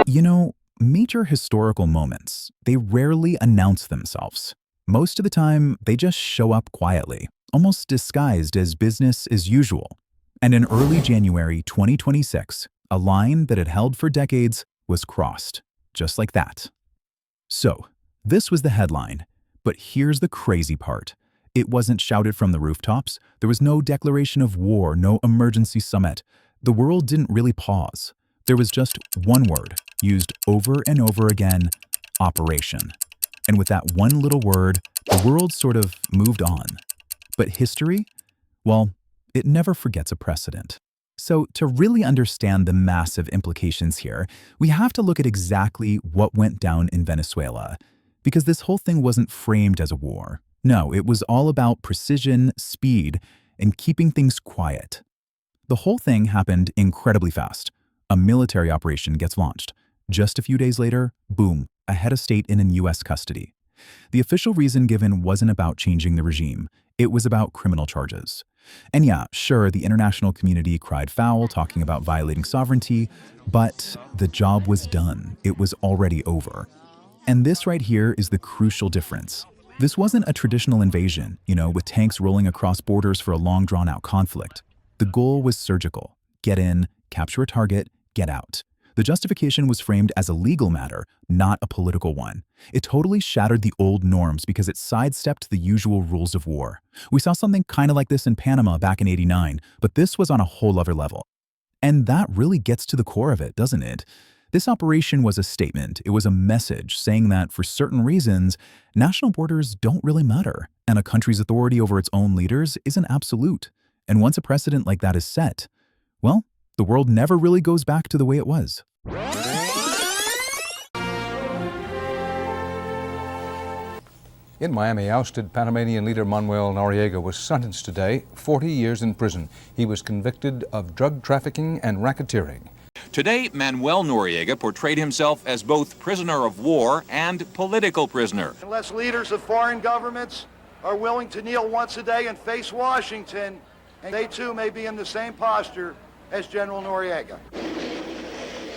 You know, major historical moments, they rarely announce themselves. Most of the time, they just show up quietly, almost disguised as business as usual. And in early January 2026, a line that had held for decades was crossed, just like that. So, this was the headline. But here's the crazy part. It wasn't shouted from the rooftops. There was no declaration of war, no emergency summit. The world didn't really pause. There was just one word, used over and over again, operation. And with that one little word, the world sort of moved on. But history? Well, it never forgets a precedent. So to really understand the massive implications here, we have to look at exactly what went down in Venezuela. Because this whole thing wasn't framed as a war. No, it was all about precision, speed, and keeping things quiet. The whole thing happened incredibly fast. A military operation gets launched. Just a few days later, boom, a head of state in U.S. custody. The official reason given wasn't about changing the regime. It was about criminal charges. And yeah, sure, the international community cried foul, talking about violating sovereignty, but the job was done. It was already over. And this right here is the crucial difference. This wasn't a traditional invasion, with tanks rolling across borders for a long drawn-out conflict. The goal was surgical. Get in, capture a target, get out. The justification was framed as a legal matter, not a political one. It totally shattered the old norms because it sidestepped the usual rules of war. We saw something kind of like this in Panama back in '89, but this was on a whole other level. And that really gets to the core of it, doesn't it? This operation was a statement. It was a message saying that for certain reasons, national borders don't really matter, and a country's authority over its own leaders isn't absolute. And once a precedent like that is set, well, the world never really goes back to the way it was. In Miami, ousted Panamanian leader Manuel Noriega was sentenced today 40 years in prison. He was convicted of drug trafficking and racketeering. Today, Manuel Noriega portrayed himself as both prisoner of war and political prisoner. Unless leaders of foreign governments are willing to kneel once a day and face Washington, and they too may be in the same posture as General Noriega.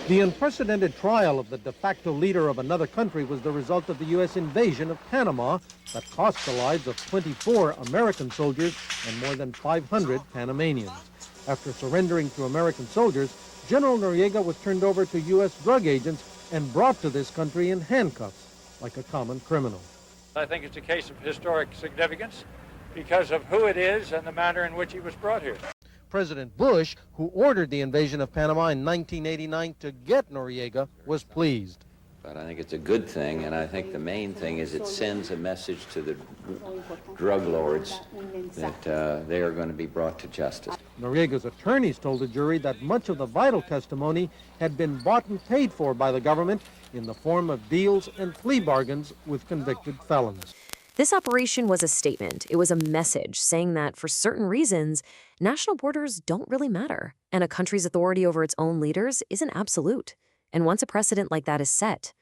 The unprecedented trial of the de facto leader of another country was the result of the U.S. invasion of Panama that cost the lives of 24 American soldiers and more than 500 Panamanians. After surrendering to American soldiers, General Noriega was turned over to U.S. drug agents and brought to this country in handcuffs, like a common criminal. I think it's a case of historic significance because of who it is and the manner in which he was brought here. President Bush, who ordered the invasion of Panama in 1989 to get Noriega, was pleased. But I think it's a good thing, and I think the main thing is it sends a message to the drug lords that they are going to be brought to justice. Noriega's attorneys told the jury that much of the vital testimony had been bought and paid for by the government in the form of deals and plea bargains with convicted felons. This operation was a statement. It was a message saying that for certain reasons, national borders don't really matter, and a country's authority over its own leaders isn't absolute. And once a precedent like that is set,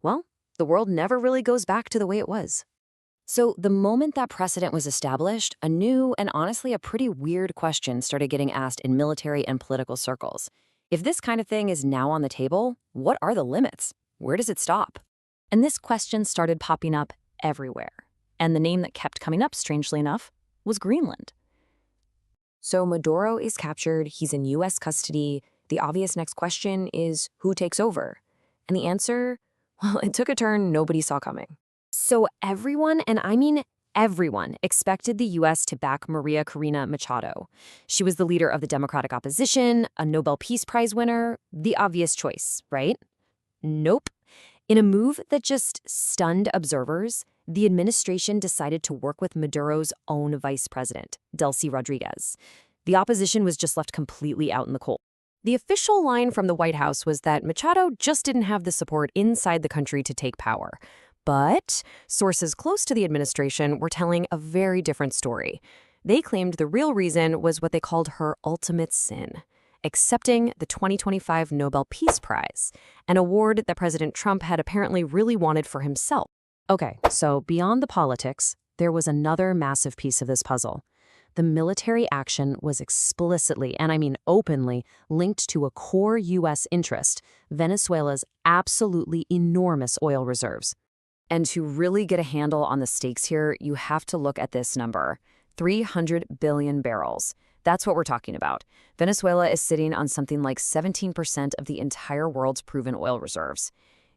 well, the world never really goes back to the way it was. So the moment that precedent was established, a new and honestly a pretty weird question started getting asked in military and political circles. If this kind of thing is now on the table, what are the limits? Where does it stop? And this question started popping up everywhere. And the name that kept coming up, strangely enough, was Greenland. So Maduro is captured, he's in U.S. custody. The obvious next question is, who takes over? And the answer, well, it took a turn nobody saw coming. So everyone, and I mean everyone, expected the U.S. to back Maria Corina Machado. She was the leader of the Democratic opposition, a Nobel Peace Prize winner, the obvious choice, right? Nope. In a move that just stunned observers, the administration decided to work with Maduro's own vice president, Delcy Rodriguez. The opposition was just left completely out in the cold. The official line from the White House was that Machado just didn't have the support inside the country to take power. But sources close to the administration were telling a very different story. They claimed the real reason was what they called her ultimate sin: accepting the 2025 Nobel Peace Prize, an award that President Trump had apparently really wanted for himself. Okay, so beyond the politics, there was another massive piece of this puzzle: the military action was explicitly, and I mean openly, linked to a core U.S. interest, Venezuela's absolutely enormous oil reserves. And to really get a handle on the stakes here, you have to look at this number, 300 billion barrels. That's what we're talking about. Venezuela is sitting on something like 17% of the entire world's proven oil reserves.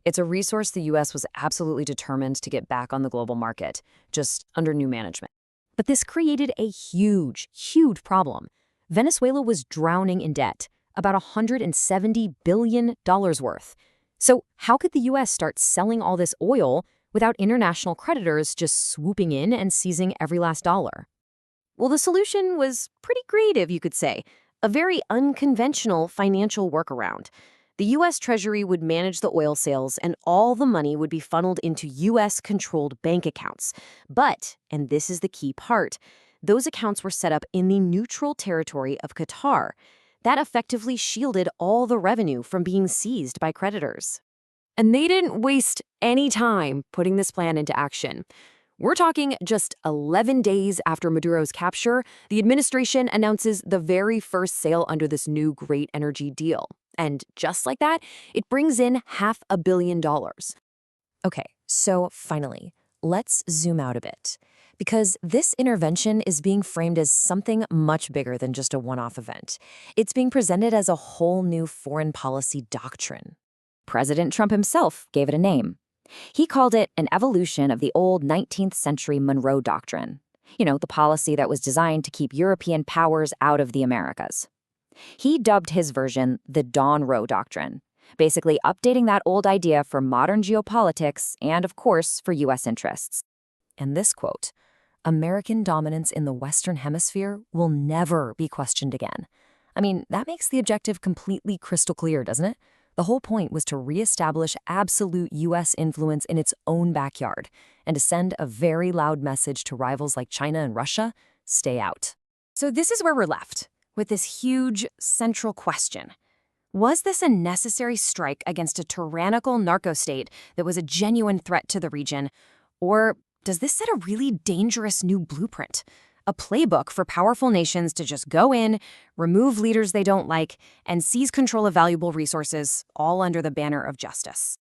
It's a resource the U.S. was absolutely determined to get back on the global market, just under new management. But this created a huge, huge problem. Venezuela was drowning in debt, about $170 billion worth. So how could the U.S. start selling all this oil without international creditors just swooping in and seizing every last dollar? Well, the solution was pretty creative, you could say, a very unconventional financial workaround. The U.S. Treasury would manage the oil sales, and all the money would be funneled into U.S.-controlled bank accounts. But, and this is the key part, those accounts were set up in the neutral territory of Qatar. That effectively shielded all the revenue from being seized by creditors. And they didn't waste any time putting this plan into action. We're talking just 11 days after Maduro's capture, the administration announces the very first sale under this new great energy deal. And just like that, it brings in $500 million. Okay, so finally, let's zoom out a bit. Because this intervention is being framed as something much bigger than just a one-off event. It's being presented as a whole new foreign policy doctrine. President Trump himself gave it a name. He called it an evolution of the old 19th century Monroe Doctrine. You know, the policy that was designed to keep European powers out of the Americas. He dubbed his version the Don Roe Doctrine, basically updating that old idea for modern geopolitics and, of course, for U.S. interests. And this quote, "American dominance in the Western Hemisphere will never be questioned again." I mean, that makes the objective completely crystal clear, doesn't it? The whole point was to reestablish absolute U.S. influence in its own backyard and to send a very loud message to rivals like China and Russia, stay out. So this is where we're left, with this huge central question. Was this a necessary strike against a tyrannical narco-state that was a genuine threat to the region? Or does this set a really dangerous new blueprint? A playbook for powerful nations to just go in, remove leaders they don't like, and seize control of valuable resources, all under the banner of justice?